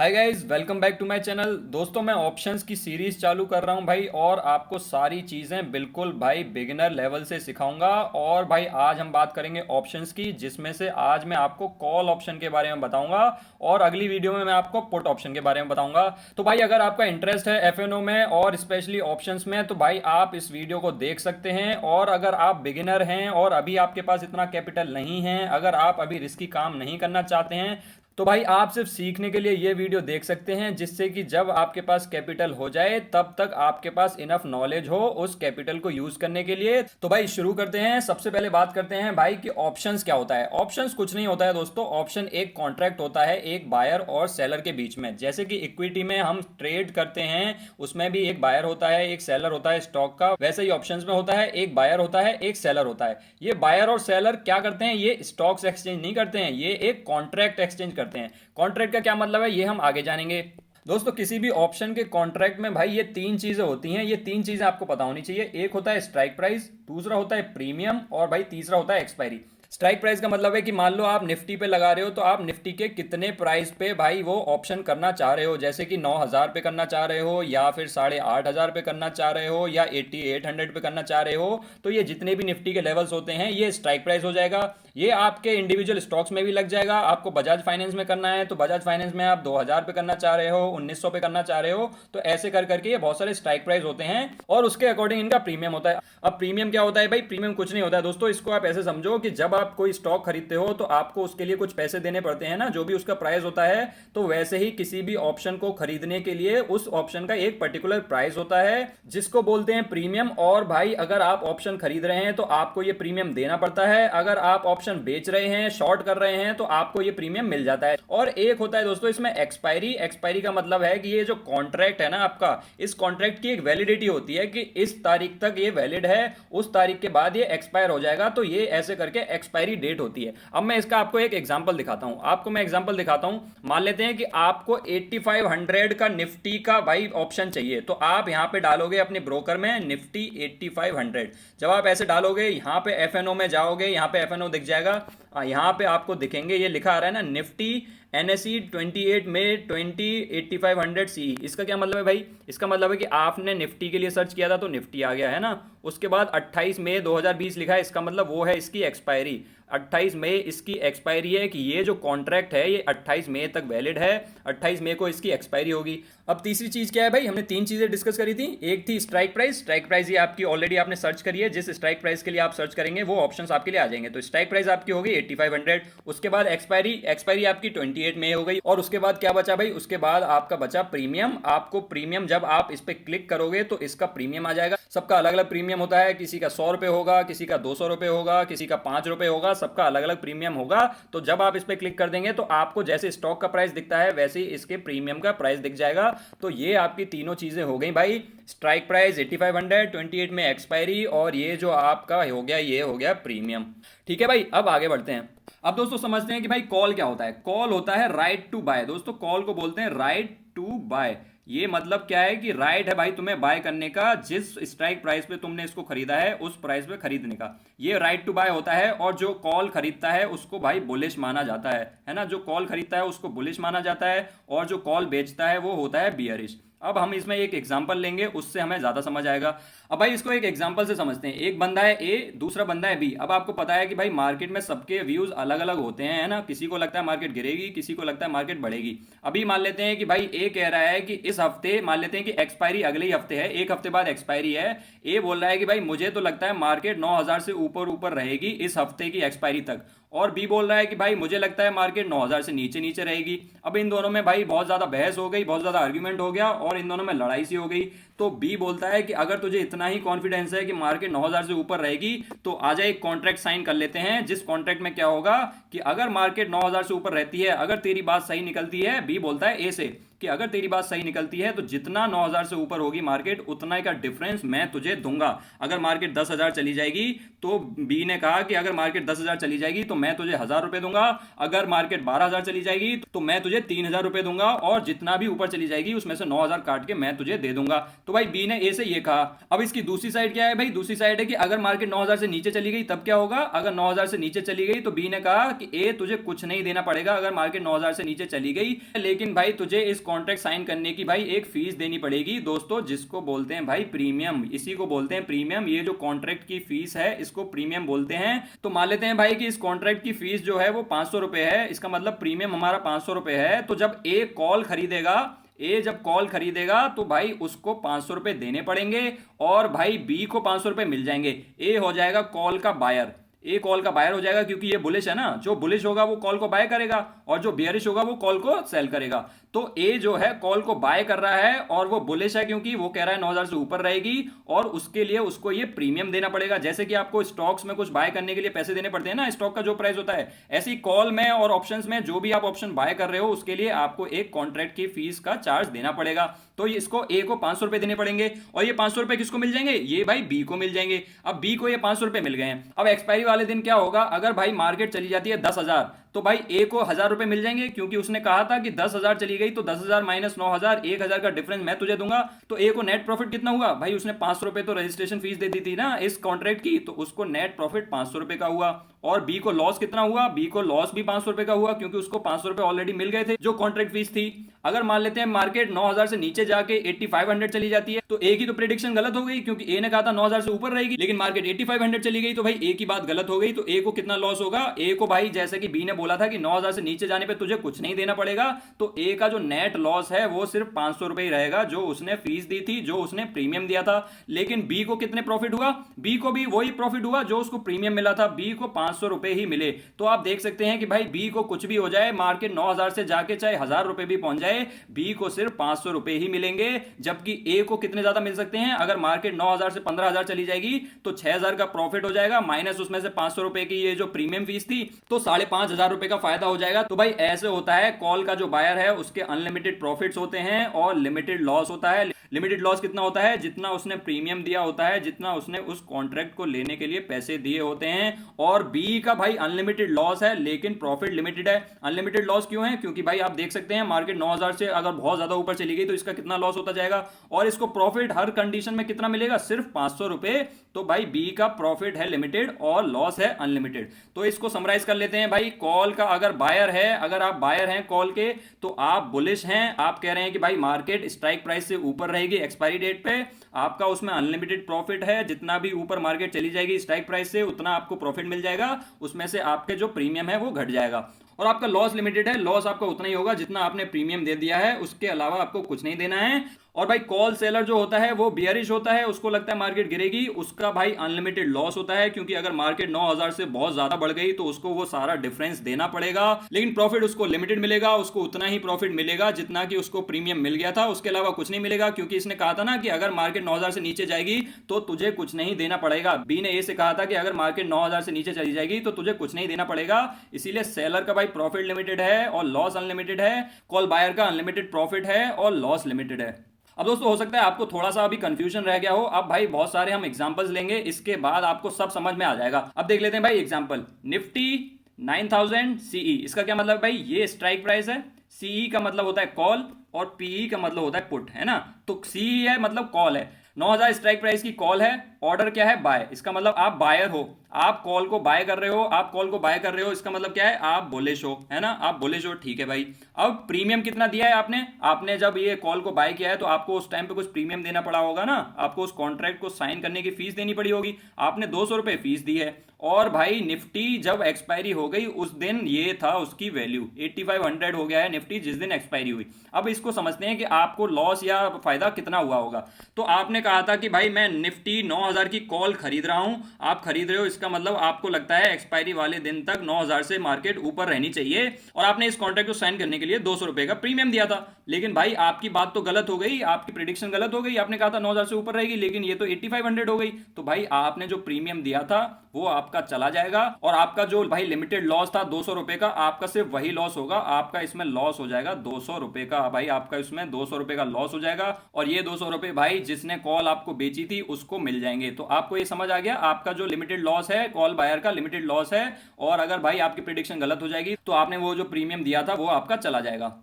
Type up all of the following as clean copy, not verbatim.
Hi guys, welcome back to my channel. दोस्तों, मैं options की सीरीज चालू कर रहा हूं भाई, और आपको सारी चीज़ें बिल्कुल भाई बिगिनर लेवल से सिखाऊंगा। और भाई आज हम बात करेंगे ऑप्शंस की, जिसमें से आज मैं आपको कॉल ऑप्शन के बारे में बताऊंगा और अगली वीडियो में मैं आपको पुट ऑप्शन के बारे में बताऊंगा। तो भाई अगर आपका इंटरेस्ट है एफएनओ में और स्पेशली ऑप्शंस में, तो भाई आप इस वीडियो को देख सकते हैं। और अगर आप बिगिनर हैं और अभी आपके पास इतना कैपिटल नहीं है, अगर आप अभी रिस्की काम नहीं करना चाहते हैं, तो भाई आप सिर्फ सीखने के लिए ये वीडियो देख सकते हैं, जिससे कि जब आपके पास कैपिटल हो जाए तब तक आपके पास इनफ नॉलेज हो उस कैपिटल को यूज करने के लिए। तो भाई शुरू करते हैं। सबसे पहले बात करते हैं भाई कि ऑप्शंस क्या होता है। ऑप्शंस कुछ नहीं होता है दोस्तों। ऑप्शन एक कॉन्ट्रैक्ट होता है एक बायर और सेलर के बीच में। जैसे कि इक्विटी में हम ट्रेड करते हैं, उसमें भी एक बायर होता है एक सेलर होता है स्टॉक का, वैसे ही ऑप्शंस में होता है एक बायर होता है एक सेलर होता है। ये बायर और सेलर क्या करते हैं? ये स्टॉक्स एक्सचेंज नहीं करते हैं, ये एक कॉन्ट्रैक्ट एक्सचेंज करते हैं। कॉन्ट्रैक्ट का क्या मतलब है, ये हम आगे जानेंगे। दोस्तों, किसी भी ऑप्शन के कॉन्ट्रैक्ट में भाई ये तीन चीजें होती हैं। ये तीन चीजें आपको पता होनी चाहिए। एक होता है स्ट्राइक प्राइस, दूसरा होता है प्रीमियम, और भाई तीसरा होता है एक्सपायरी। स्ट्राइक प्राइस का मतलब है कि मान लो आप निफ्टी पे लगा रहे हो, तो आप निफ्टी के कितने प्राइस पे भाई वो ऑप्शन करना चाह रहे हो। जैसे कि 9,000 पे करना चाह रहे हो, या फिर 8,500 पे करना चाह रहे हो, या 8,800 पे करना चाह रहे हो। तो ये जितने भी निफ्टी के लेवल्स होते हैं ये स्ट्राइक प्राइस हो जाएगा। ये आपके इंडिविजुअल स्टॉक्स में भी लग जाएगा। आपको बजाज फाइनेंस में करना है तो बजाज फाइनेंस में आप 2,000 पे करना चाह रहे हो, 1,900 पे करना चाह रहे हो, तो ऐसे कर करके ये बहुत सारे स्ट्राइक प्राइस होते हैं और उसके अकॉर्डिंग इनका प्रीमियम होता है। अब प्रीमियम क्या होता है भाई? प्रीमियम कुछ नहीं होता है दोस्तों। इसको आप ऐसे समझो कि जब आप कोई स्टॉक खरीदते हो तो आपको उसके लिए कुछ पैसे देने पड़ते हैं ना, जो भी उसका प्राइस होता है। तो वैसे ही किसी भी ऑप्शन को खरीदने के लिए उस ऑप्शन का एक पर्टिकुलर प्राइस होता है, जिसको बोलते हैं प्रीमियम। और भाई अगर आप ऑप्शन खरीद रहे हैं तो आपको ये प्रीमियम देना पड़ता है। अगर आप ऑप्शन बेच रहे हैं, शॉर्ट कर रहे हैं, तो आपको ये प्रीमियम मिल जाता है। और एक होता है दोस्तों इसमें एक्सपायरी। एक्सपायरी का मतलब है कि ये जो कॉन्ट्रैक्ट है ना आपका, इस कॉन्ट्रैक्ट की एक वैलिडिटी होती है कि इस तारीख तक ये वैलिड है, उस तारीख के बाद ये एक्सपायर हो जाएगा। तो ये ऐसे करके एक्सपायरी डेट होती है। अब मैं इसका आपको एक एग्जांपल दिखाता हूं। आपको मैं एग्जांपल दिखाता हूं। मान लेते हैं कि आपको 8500 का निफ्टी का भाई ऑप्शन चाहिए, तो आप यहां पे डालोगे अपने ब्रोकर में निफ्टी 8500। जब आप ऐसे डालोगे, यहां पे एफएनओ में जाओगे, यहां पे एफएनओ दिख जाएगा। यहां पे आपको दिखेंगे, ये लिखा आ रहा है ना निफ्टी एनएसई 28 में 20 8500 सी। इसका क्या मतलब है भाई? इसका मतलब है कि आपने निफ्टी के लिए सर्च किया था तो निफ्टी आ गया है ना। उसके बाद 28 मई 2020 लिखा है, इसका मतलब वो है इसकी एक्सपायरी। 28 मई इसकी एक्सपायरी है कि ये जो कॉन्ट्रैक्ट है ये 28 मई तक वैलिड है। 28 मई को इसकी एक्सपायरी होगी। अब तीसरी चीज क्या है भाई? हमने तीन चीजें डिस्कस करी थी। एक थी स्ट्राइक प्राइस। स्ट्राइक प्राइस ये आपकी ऑलरेडी आपने सर्च करी है। जिस स्ट्राइक प्राइस के लिए आप सर्च करेंगे वो ऑप्शंस आपके लिए आ जाएंगे। तो स्ट्राइक प्राइस आपकी होगी 8500। उसके बाद एक्सपायरी, एक्सपायरी आपकी 28 मई हो गई। और उसके बाद क्या बचा भाई? उसके बाद आपका बचा प्रीमियम। आपको प्रीमियम जब आप इस पर क्लिक करोगे तो इसका प्रीमियम आ जाएगा। सबका अलग अलग प्रीमियम होता है। किसी का 100 रुपए होगा, किसी का 200 रुपए होगा, किसी का 5 रुपए होगा, सबका अलग अलग प्रीमियम होगा। तो जब आप इस पर क्लिक कर देंगे तो आपको जैसे स्टॉक का प्राइस दिखता है वैसे ही इसके प्रीमियम का प्राइस दिख जाएगा। तो ये आपकी तीनों चीजें हो गई भाई। स्ट्राइक प्राइस 8500, 28 में एक्सपायरी, और ये जो आपका हो गया ये हो गया प्रीमियम। ठीक है भाई, अब आगे बढ़ते हैं। अब दोस्तों समझते हैं कि भाई कॉल क्या होता है। कॉल होता है राइट टू बाय। दोस्तों कॉल को बोलते हैं राइट टू बाय। ये मतलब क्या है कि राइट है भाई तुम्हें बाय करने का, जिस स्ट्राइक प्राइस पे तुमने इसको खरीदा है उस प्राइस पे खरीदने का। ये राइट टू बाय होता है। और जो कॉल खरीदता है उसको भाई बुलिश माना जाता है ना। जो कॉल खरीदता है उसको बुलिश माना जाता है, और जो कॉल बेचता है वो होता है बियरिश। अब हम इसमें एक एग्जांपल लेंगे, उससे हमें ज्यादा समझ आएगा। अब भाई इसको एक एग्जांपल से समझते हैं। एक बंदा है ए, दूसरा बंदा है बी। अब आपको पता है कि भाई मार्केट में सबके व्यूज अलग अलग होते हैं, है ना। किसी को लगता है मार्केट गिरेगी, किसी को लगता है मार्केट बढ़ेगी। अभी मान लेते हैं कि भाई ए कह रहा है कि इस हफ्ते, मान लेते हैं कि एक्सपायरी अगले ही हफ्ते है, एक हफ्ते बाद एक्सपायरी है। ए बोल रहा है कि भाई मुझे तो लगता है मार्केट 9,000 से ऊपर ऊपर रहेगी इस हफ्ते की एक्सपायरी तक। और बी बोल रहा है कि भाई मुझे लगता है मार्केट 9,000 से नीचे नीचे रहेगी। अब इन दोनों में भाई बहुत ज्यादा बहस हो गई, बहुत ज्यादा आर्ग्यूमेंट हो गया, और इन दोनों में लड़ाई सी हो गई। तो बी बोलता है कि अगर तुझे इतना ही कॉन्फिडेंस है कि मार्केट 9,000 से ऊपर रहेगी तो आजा एक कॉन्ट्रैक्ट साइन कर लेते हैं, जिस कॉन्ट्रैक्ट में क्या होगा कि अगर मार्केट 9,000 से ऊपर रहती है, अगर तेरी बात सही निकलती है, बी बोलता है ए से कि अगर तेरी बात सही निकलती है तो जितना 9,000 से ऊपर होगी मार्केट उतना ही का डिफरेंस मैं तुझे दूंगा। अगर मार्केट 10,000 चली जाएगी, तो बी ने कहा कि अगर मार्केट 10,000 चली जाएगी तो मैं तुझे 1,000 रुपए दूंगा। अगर मार्केट 12,000 चली जाएगी तो मैं तुझे 3,000 रुपए दूंगा, और जितना भी ऊपर चली जाएगी उसमें से 9,000 काट के मैं तुझे दे दूंगा। तो भाई बी ने ए से ये कहा। अब इसकी दूसरी साइड क्या है भाई, दूसरी साइड है कि अगर मार्केट 9000 से नीचे चली गई तब क्या होगा, अगर 9000 से नीचे चली गई तो बी ने कहा कि ए तुझे कुछ नहीं देना पड़ेगा अगर मार्केट 9000 से नीचे चली गई, लेकिन भाई तुझे इस कॉन्ट्रैक्ट साइन करने की भाई एक फीस देनी पड़ेगी दोस्तों, जिसको बोलते हैं भाई प्रीमियम, इसी को बोलते हैं प्रीमियम। ये जो कॉन्ट्रैक्ट की फीस है इसको प्रीमियम बोलते हैं। तो मान लेते हैं भाई कि इस कॉन्ट्रैक्ट की फीस जो है वो 500 रुपए है, इसका मतलब प्रीमियम हमारा 500 रुपए है। तो जब ए कॉल खरीदेगा, ए जब कॉल खरीदेगा तो भाई उसको 500 रुपए देने पड़ेंगे और भाई बी को 500 रुपए मिल जाएंगे। ए हो जाएगा कॉल का बायर, ए कॉल का बायर हो जाएगा क्योंकि ये बुलिश है ना, जो बुलिश होगा वो कॉल को बाय करेगा और जो बियरिश होगा वो कॉल को सेल करेगा। तो ए जो है कॉल को बाय कर रहा है और वो बुलिश है क्योंकि वो कह रहा है 9000 से ऊपर रहेगी और उसके लिए उसको ये प्रीमियम देना पड़ेगा। जैसे कि आपको स्टॉक्स में कुछ बाय करने के लिए पैसे देने पड़ते हैं ना, स्टॉक का जो प्राइस होता है, ऐसी कॉल में और ऑप्शंस में जो भी आप ऑप्शन बाय कर रहे हो उसके लिए आपको एक कॉन्ट्रैक्ट की फीस का चार्ज देना पड़ेगा। तो इसको ए को 500 रुपए देने पड़ेंगे और ये 500 रुपए किसको मिल जाएंगे, ये भाई बी को मिल जाएंगे। अब बी को ये 500 रुपए मिल गए हैं। अब एक्सपायरी वाले दिन क्या होगा, अगर भाई मार्केट चली जाती है 10,000 तो भाई ए को 1000 रुपए मिल जाएंगे क्योंकि उसने कहा था कि 10,000 चली गई तो 10,000 माइनस 9,000, 1,000 का डिफरेंस मैं तुझे दूंगा। तो ए को नेट प्रॉफिट कितना हुआ भाई, उसने 500 रुपए तो रजिस्ट्रेशन फीस दे दी थी ना इस कॉन्ट्रैक्ट की, तो उसको नेट प्रॉफिट 500 रुपए का हुआ। और बी को लॉस कितना हुआ, बी को लॉस भी 500 रुपए का हुआ क्योंकि उसको 500 रुपए ऑलरेडी मिल गए थे जो कॉन्ट्रैक्ट फीस थी। अगर मान लेते हैं मार्केट 9000 से नीचे जाके 8500 चली जाती है तो ए की तो प्रेडिक्शन गलत हो गई क्योंकि ए ने कहा था 9000 से ऊपर रहेगी, लेकिन मार्केट 8500 चली गई तो भाई ए की बात गलत हो गई। तो ए को कितना लॉस होगा, ए को भाई जैसे कि बी ने बोला था कि 9000 से नीचे जाने पे तुझे कुछ नहीं देना पड़ेगा, तो ए का जो नेट लॉस है वो सिर्फ 500 रुपए ही रहेगा जो उसने फीस दी थी, जो उसने प्रीमियम दिया था। लेकिन बी को कितने प्रॉफिट हुआ, बी को भी वही प्रॉफिट हुआ जो उसको प्रीमियम मिला था, बी को 500 रुपए ही मिले। तो आप देख सकते हैं कि भाई बी को कुछ भी हो जाए, मार्केट 9000 से जाके चाहे 1000 रुपए भी पहुंच जाए, बी को सिर्फ 500 रुपए ही मिलेंगे। जबकि ए को कितने ज्यादा मिल सकते हैं, अगर मार्केट 9000 से 15000 चली जाएगी तो 6000 का प्रॉफिट हो जाएगा, माइनस उसमें से 500 रुपए की ये जो प्रीमियम फीस थी तो 5500 रुपए का फायदा हो जाएगा। तो भाई ऐसे होता है, कॉल का जो बायर है उसके अनलिमिटेड प्रॉफिट्स होते हैं और लिमिटेड लॉस होता है। लिमिटेड लॉस कितना होता है, जितना उसने प्रीमियम दिया होता है, जितना उसने उस कॉन्ट्रैक्ट को लेने के लिए पैसे दिए होते हैं। और बी का भाई अनलिमिटेड लॉस है लेकिन प्रॉफिट लिमिटेड है। अनलिमिटेड लॉस क्यों है, क्योंकि भाई आप देख सकते हैं मार्केट 9000 से अगर बहुत ज्यादा ऊपर चली गई तो इसका कितना लॉस होता जाएगा और इसको प्रॉफिट हर कंडीशन में कितना मिलेगा, सिर्फ 500 रुपए। तो भाई बी का प्रॉफिट है लिमिटेड और लॉस है अनलिमिटेड। तो इसको समराइज कर लेते हैं भाई, कॉल का अगर बायर है, अगर आप बायर हैं कॉल के तो आप बुलिश हैं, आप कह रहे हैं कि भाई मार्केट स्ट्राइक प्राइस से ऊपर रहेगी एक्सपायरी डेट पे, आपका उसमें अनलिमिटेड प्रॉफिट है, जितना भी ऊपर मार्केट चली जाएगी स्ट्राइक प्राइस से उतना आपको प्रॉफिट मिल जाएगा, उसमें से आपके जो प्रीमियम है वो घट जाएगा। और आपका लॉस लिमिटेड है, लॉस आपका उतना ही होगा जितना आपने प्रीमियम दे दिया है, उसके अलावा आपको कुछ नहीं देना है। और भाई कॉल सेलर जो होता है वो बियरिश होता है, उसको लगता है मार्केट गिरेगी, उसका भाई अनलिमिटेड लॉस होता है क्योंकि अगर मार्केट 9000 से बहुत ज्यादा बढ़ गई तो उसको वो सारा डिफरेंस देना पड़ेगा, लेकिन प्रॉफिट उसको लिमिटेड मिलेगा, उसको उतना ही प्रॉफिट मिलेगा जितना कि उसको प्रीमियम मिल गया था, उसके अलावा कुछ नहीं मिलेगा क्योंकि इसने कहा था ना कि अगर मार्केट 9000 से नीचे जाएगी तो तुझे कुछ नहीं देना पड़ेगा। बी ने ए से कहा था कि अगर मार्केट 9000 से नीचे चली जाएगी तो तुझे कुछ नहीं देना पड़ेगा, इसीलिए सेलर का भाई प्रॉफिट लिमिटेड है और लॉस अनलिमिटेड है, कॉल बायर का अनलिमिटेड प्रॉफिट है और लॉस लिमिटेड है। अब दोस्तों हो सकता है आपको थोड़ा सा अभी कंफ्यूजन रह गया हो, अब भाई बहुत सारे हम एग्जांपल्स लेंगे, इसके बाद आपको सब समझ में आ जाएगा। अब देख लेते हैं भाई एग्जांपल, निफ्टी 9000 सीई, इसका क्या मतलब भाई, ये स्ट्राइक प्राइस है, सीई का मतलब होता है कॉल और पीई का मतलब होता है पुट, है ना। तो सीई है मतलब कॉल है, 9000 स्ट्राइक प्राइस की कॉल है, ऑर्डर क्या है बाय, इसका मतलब आप बायर हो, आप कॉल को बाय कर रहे हो, आप कॉल को बाय कर रहे हो, इसका मतलब क्या है, आप बुलिश हो, है ना, आप बुलिश हो, ठीक है भाई। अब प्रीमियम कितना दिया है आपने, आपने जब ये कॉल को बाय किया है तो आपको उस टाइम पे कुछ प्रीमियम देना पड़ा होगा ना, आपको उस कॉन्ट्रैक्ट को साइन करने की फीस देनी पड़ी होगी, आपने 200 रुपए फीस दी है। और भाई निफ्टी जब एक्सपायरी हो गई उस दिन ये था उसकी वैल्यू 8500 हो गया है निफ्टी जिस दिन एक्सपायरी हुई। अब इसको समझते हैं कि आपको लॉस या फायदा कितना हुआ होगा। तो आपने कहा था कि भाई मैं निफ्टी 9000 की कॉल खरीद रहा हूं, आप खरीद रहे हो, इसका मतलब आपको लगता है एक्सपायरी वाले दिन तक 9000 से मार्केट ऊपर रहनी चाहिए और आपने इस कॉन्ट्रैक्ट को साइन करने के लिए 200 रुपए का प्रीमियम दिया था। लेकिन भाई आपकी बात तो गलत हो गई, आपकी प्रिडिक्शन गलत हो गई, आपने कहा था 9000 से ऊपर रहेगी लेकिन ये तो 8500 हो गई। तो भाई आपने जो प्रीमियम दिया था वो आपका चला जाएगा और आपका जो भाई लिमिटेड लॉस था 200 रुपए का, आपका सिर्फ वही लॉस होगा, आपका इसमें लॉस हो जाएगा 200 रुपए का, भाई आपका इसमें 200 रुपए का लॉस हो जाएगा और ये 200 रुपए भाई जिसने कॉल आपको बेची थी उसको मिल जाएंगे। तो आपको ये समझ आ गया, आपका जो लिमिटेड लॉस है कॉल बायर का लिमिटेड लॉस है, और अगर भाई आपकी प्रेडिक्शन गलत हो जाएगी तो आपने वो जो प्रीमियम दिया था वो आपका चला जाएगा।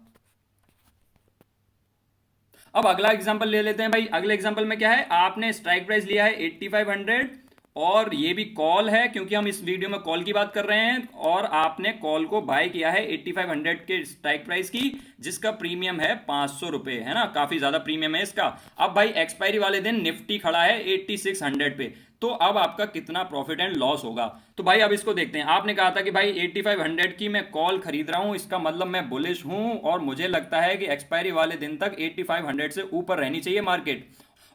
अब अगला एग्जांपल ले लेते हैं भाई। अगले एग्जांपल में क्या है, आपने स्ट्राइक प्राइस लिया है 8500 और ये भी कॉल है, क्योंकि हम इस वीडियो में कॉल की बात कर रहे हैं, और आपने कॉल को बाय किया है 8500 के स्ट्राइक प्राइस की, जिसका प्रीमियम है 500 रुपए, है ना, काफी ज्यादा प्रीमियम है इसका। अब भाई एक्सपायरी वाले दिन निफ्टी खड़ा है 8600 पे, तो अब आपका कितना प्रॉफिट एंड लॉस होगा। तो भाई अब इसको देखते हैं। आपने कहा था कि भाई 8500 की मैं कॉल खरीद रहा हूं, इसका मतलब मैं बुलिश हूं और मुझे लगता है कि एक्सपायरी वाले दिन तक 8500 से ऊपर रहनी चाहिए मार्केट,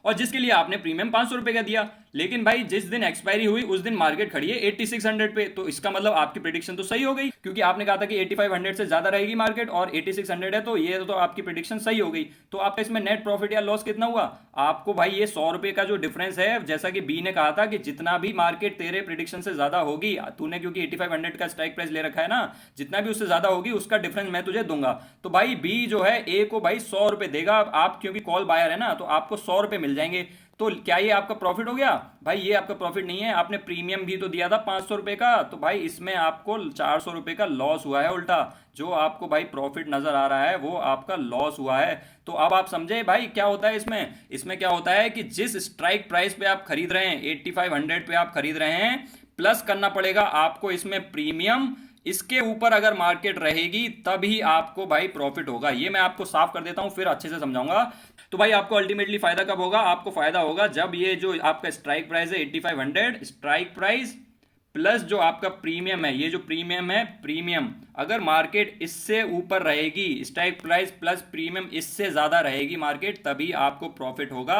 और जिसके लिए आपने प्रीमियम 500 रुपए का दिया। लेकिन भाई जिस दिन एक्सपायरी हुई उस दिन मार्केट खड़ी है 8600 पे, तो इसका मतलब आपकी प्रिडिक्शन तो सही हो गई, क्योंकि आपने कहा था कि 8500 से ज्यादा रहेगी मार्केट और 8600 है, तो ये तो आपकी प्रिडिक्शन सही हो गई। तो आपका इसमें नेट प्रॉफिट या लॉस कितना हुआ आपको भाई, ये 100 रुपए का जो डिफरेंस है, जैसा कि बी ने कहा था कि जितना भी मार्केट तेरे प्रिडिक्शन से ज्यादा होगी, तूने क्योंकि 8500 का स्ट्राइक प्राइस ले रखा है ना, जितना भी उससे ज्यादा होगी उसका डिफरेंस मैं तुझे दूंगा। तो भाई बी जो है ए को भाई 100 रुपए देगा, आप क्योंकि कॉल बायर है ना, तो आपको 100 रुपए मिल जाएंगे। तो क्या ये आपका प्रॉफिट हो गया? भाई ये आपका प्रॉफिट नहीं है, आपने प्रीमियम भी तो दिया था 500 रुपए का, तो भाई इसमें आपको 400 रुपए का लॉस हुआ है उल्टा। जो आपको भाई प्रॉफिट नजर आ रहा है वो आपका लॉस हुआ है। तो अब आप समझे भाई क्या होता है इसमें। इसमें क्या होता है कि जिस स्ट्राइक प्राइस पे आप खरीद रहे हैं, 8500 पे आप खरीद रहे हैं, प्लस करना पड़ेगा आपको इसमें प्रीमियम, इसके ऊपर अगर मार्केट रहेगी तभी आपको भाई प्रॉफिट होगा। ये मैं आपको साफ कर देता हूं, फिर अच्छे से समझाऊंगा। तो भाई आपको अल्टीमेटली फायदा कब होगा? आपको फायदा होगा जब ये जो आपका स्ट्राइक प्राइस है 8500, स्ट्राइक प्राइस प्लस जो आपका प्रीमियम है, ये जो प्रीमियम है, प्रीमियम अगर मार्केट इससे ऊपर रहेगी, स्ट्राइक प्राइस प्लस प्रीमियम इससे ज्यादा रहेगी मार्केट, तभी आपको प्रॉफिट होगा।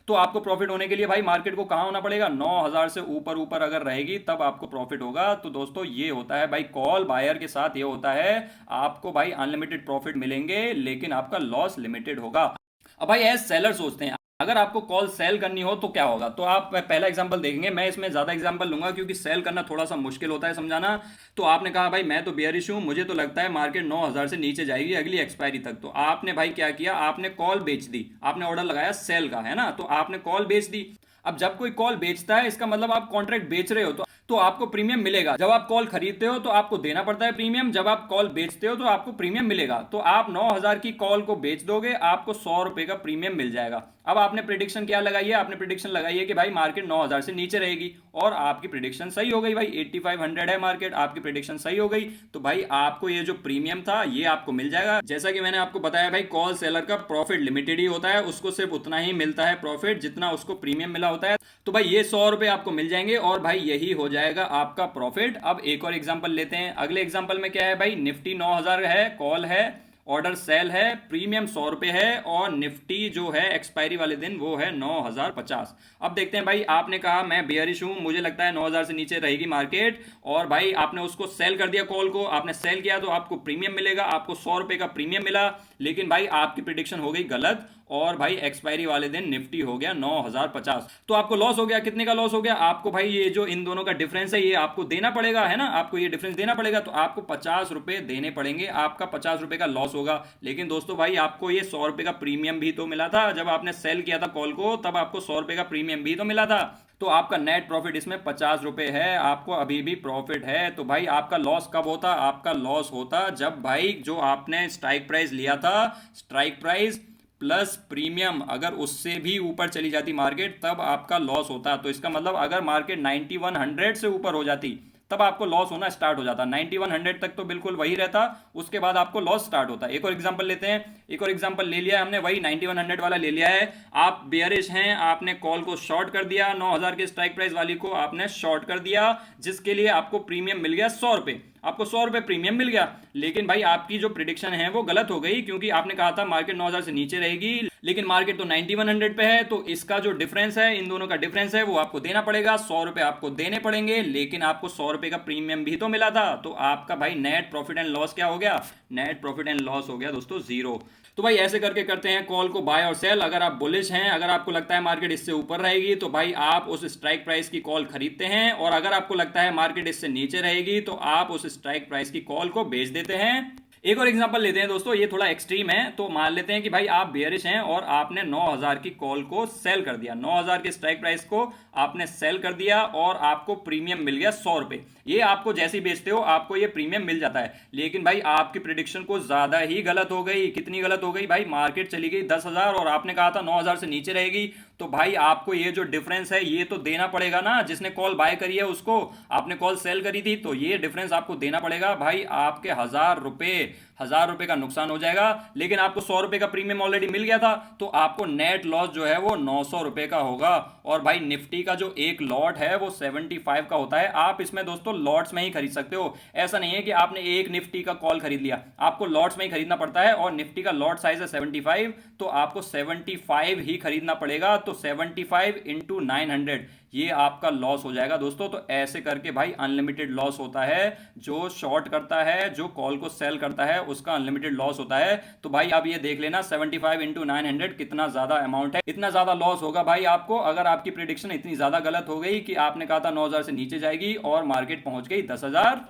तो आपको प्रॉफिट होने के लिए भाई मार्केट को कहां होना पड़ेगा? 9000 से ऊपर ऊपर अगर रहेगी तब आपको प्रॉफिट होगा। तो दोस्तों ये होता है भाई कॉल बायर के साथ, ये होता है आपको भाई अनलिमिटेड प्रॉफिट मिलेंगे लेकिन आपका लॉस लिमिटेड होगा। अब भाई एज सेलर सोचते हैं, अगर आपको कॉल सेल करनी हो तो क्या होगा। तो आप पहला एग्जांपल देखेंगे, मैं इसमें ज्यादा एग्जांपल लूंगा क्योंकि सेल करना थोड़ा सा मुश्किल होता है समझाना। तो आपने कहा भाई मैं तो बेयरिश हूं, मुझे तो लगता है मार्केट 9000 से नीचे जाएगी अगली एक्सपायरी तक। तो आपने भाई क्या किया, आपने कॉल बेच दी, आपने ऑर्डर लगाया सेल का, है ना, तो आपने कॉल बेच दी। अब जब कोई कॉल बेचता है इसका मतलब आप कॉन्ट्रैक्ट बेच रहे हो, तो आपको प्रीमियम मिलेगा। जब आप कॉल खरीदते हो तो आपको देना पड़ता है प्रीमियम, जब आप कॉल बेचते हो तो आपको प्रीमियम मिलेगा। तो आप 9000 की कॉल को बेच दोगे, आपको 100 रुपए का प्रीमियम मिल जाएगा। अब आपने प्रिडिक्शन क्या लगाई है? आपने प्रिडिक्शन लगाई है कि भाई मार्केट 9000 से नीचे रहेगी, और आपकी प्रिडिक्शन सही हो गई भाई, 8500 है मार्केट, आपकी प्रिडिक्शन सही हो गई। तो भाई आपको ये जो प्रीमियम था ये आपको मिल जाएगा। जैसा कि मैंने आपको बताया भाई कॉल सेलर का प्रॉफिट लिमिटेड ही होता है, उसको सिर्फ उतना ही मिलता है प्रॉफिट जितना उसको प्रीमियम मिला होता है। तो भाई ये 100 रुपए आपको मिल जाएंगे और भाई यही हो जाएगा आपका प्रॉफिट। अब एक और एग्जांपल लेते हैं। अगले एग्जांपल में क्या है भाई, निफ्टी 9000 है, कॉल है, ऑर्डर सेल है, प्रीमियम 100 रुपए है, और निफ्टी जो है एक्सपायरी वाले दिन वो है 9050। अब देखते हैं भाई, आपने कहा मैं बेयरिश हूं, मुझे लगता है 9000 से नीचे रहेगी मार्केट, और भाई आपने उसको सेल कर दिया, कॉल को आपने सेल किया, तो आपको प्रीमियम मिलेगा, आपको 100 रुपए का प्रीमियम मिला। लेकिन भाई आपकी प्रिडिक्शन हो गई गलत, और भाई एक्सपायरी वाले दिन निफ्टी हो गया 9050। तो आपको लॉस हो गया। कितने का लॉस हो गया? आपको भाई ये जो इन दोनों का डिफरेंस है ये आपको देना पड़ेगा, है ना, आपको ये डिफरेंस देना पड़ेगा। तो आपको 50 रुपए देने पड़ेंगे, आपका 50 रुपए का लॉस होगा। लेकिन दोस्तों भाई आपको ये 100 रुपए का प्रीमियम भी तो मिला था, जब आपने सेल किया था कॉल को तब आपको 100 रुपए का प्रीमियम भी तो मिला था। तो आपका नेट प्रॉफिट इसमें 50 रुपए है, आपको अभी भी प्रॉफिट है। तो भाई आपका लॉस कब होता? आपका लॉस होता जब भाई जो आपने स्ट्राइक प्राइस लिया था, स्ट्राइक प्राइस प्लस प्रीमियम अगर उससे भी ऊपर चली जाती मार्केट, तब आपका लॉस होता। तो इसका मतलब अगर मार्केट 9100 से ऊपर हो जाती तब आपको लॉस होना स्टार्ट हो जाता। 9100 तक तो बिल्कुल वही रहता, उसके बाद आपको लॉस स्टार्ट होता। एक और एग्जांपल लेते हैं। एक और एग्जांपल ले लिया है हमने, वही 9100 वाला ले लिया है। आप बेयरिश हैं, आपने कॉल को शॉर्ट कर दिया, 9000 के स्ट्राइक प्राइस वाली को आपने शॉर्ट कर दिया, जिसके लिए आपको प्रीमियम मिल गया 100 रुपए, आपको 100 रुपए प्रीमियम मिल गया। लेकिन भाई आपकी जो प्रिडिक्शन है वो गलत हो गई, क्योंकि आपने कहा था मार्केट 9000 से नीचे रहेगी, लेकिन मार्केट तो 9100 पे है। तो इसका जो डिफरेंस है, इन दोनों का डिफरेंस है, वो आपको देना पड़ेगा, 100 रुपए आपको देने पड़ेंगे। लेकिन आपको 100 रुपए का प्रीमियम भी तो मिला था। तो आपका भाई नेट प्रॉफिट एंड लॉस क्या हो गया? नेट प्रॉफिट एंड लॉस हो गया दोस्तों जीरो। तो भाई ऐसे करके करते हैं कॉल को बाय और सेल। अगर आप बुलिश हैं, अगर आपको लगता है मार्केट इससे ऊपर रहेगी, तो भाई आप उस स्ट्राइक प्राइस की कॉल खरीदते हैं, और अगर आपको लगता है मार्केट इससे नीचे रहेगी तो आप उस स्ट्राइक प्राइस की कॉल को बेच देते हैं। एक और एग्जांपल लेते हैं दोस्तों, ये थोड़ा एक्सट्रीम है। तो मान लेते हैं कि भाई आप बेयरिश हैं और आपने 9000 की कॉल को सेल कर दिया, 9000 के स्ट्राइक प्राइस को आपने सेल कर दिया और आपको प्रीमियम मिल गया 100 रुपए। ये आपको जैसे ही बेचते हो आपको ये प्रीमियम मिल जाता है, लेकिन भाई आपकी प्रिडिक्शन को ज्यादा ही गलत हो गई। कितनी गलत हो गई भाई, मार्केट चली गई 10,000 और आपने कहा था 9000 से नीचे रहेगी। तो भाई आपको ये जो डिफरेंस है ये तो देना पड़ेगा ना, जिसने कॉल बाय करी है उसको, आपने कॉल सेल करी थी तो ये डिफरेंस आपको देना पड़ेगा। भाई आपके 1000 रुपए का नुकसान हो जाएगा, लेकिन आपको 100 रुपए का प्रीमियम ऑलरेडी मिल गया था, तो आपको नेट लॉस जो है वो 900 रुपए का होगा। और भाई निफ्टी का जो एक लॉट है वो 75 का होता है। आप इसमें दोस्तों लॉट्स में ही खरीद सकते हो, ऐसा नहीं है कि आपने एक निफ्टी का कॉल खरीद लिया, आपको लॉट्स में ही खरीदना पड़ता है। और निफ्टी का लॉट साइज है 75, तो आपको 75 ही खरीदना पड़ेगा। तो 75 इंटू 900 ये आपका लॉस हो जाएगा दोस्तों। तो ऐसे करके भाई अनलिमिटेड लॉस होता है। जो शॉर्ट करता है, जो कॉल को सेल करता है, उसका अनलिमिटेड लॉस होता है। तो भाई आप ये देख लेना 75 इंटू 900 कितना ज्यादा अमाउंट है, इतना ज्यादा लॉस होगा भाई आपको अगर आपकी प्रिडिक्शन इतनी ज्यादा गलत हो गई कि आपने कहा था 9000 से नीचे जाएगी और मार्केट पहुंच गई 10,000।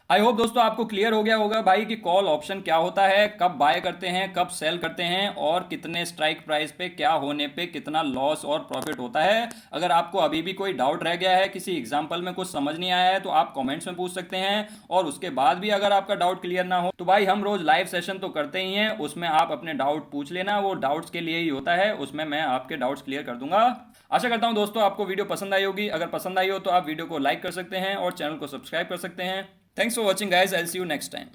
आई होप दोस्तों आपको क्लियर हो गया होगा भाई कि कॉल ऑप्शन क्या होता है, कब बाय करते हैं, कब सेल करते हैं और कितने स्ट्राइक प्राइस पे क्या होने पे कितना लॉस और प्रॉफिट होता है। अगर आपको अभी भी कोई डाउट रह गया है, किसी एग्जांपल में कुछ समझ नहीं आया है, तो आप कमेंट्स में पूछ सकते हैं। और उसके बाद भी अगर आपका डाउट क्लियर ना हो तो भाई हम रोज लाइव सेशन तो करते ही हैं, उसमें आप अपने डाउट पूछ लेना, वो डाउट्स के लिए ही होता है, उसमें मैं आपके डाउट्स क्लियर कर दूंगा। आशा करता हूं दोस्तों आपको वीडियो पसंद आई होगी। अगर पसंद आई हो तो आप वीडियो को लाइक कर सकते हैं और चैनल को सब्सक्राइब कर सकते हैं। Thanks for watching guys. I'll see you next time.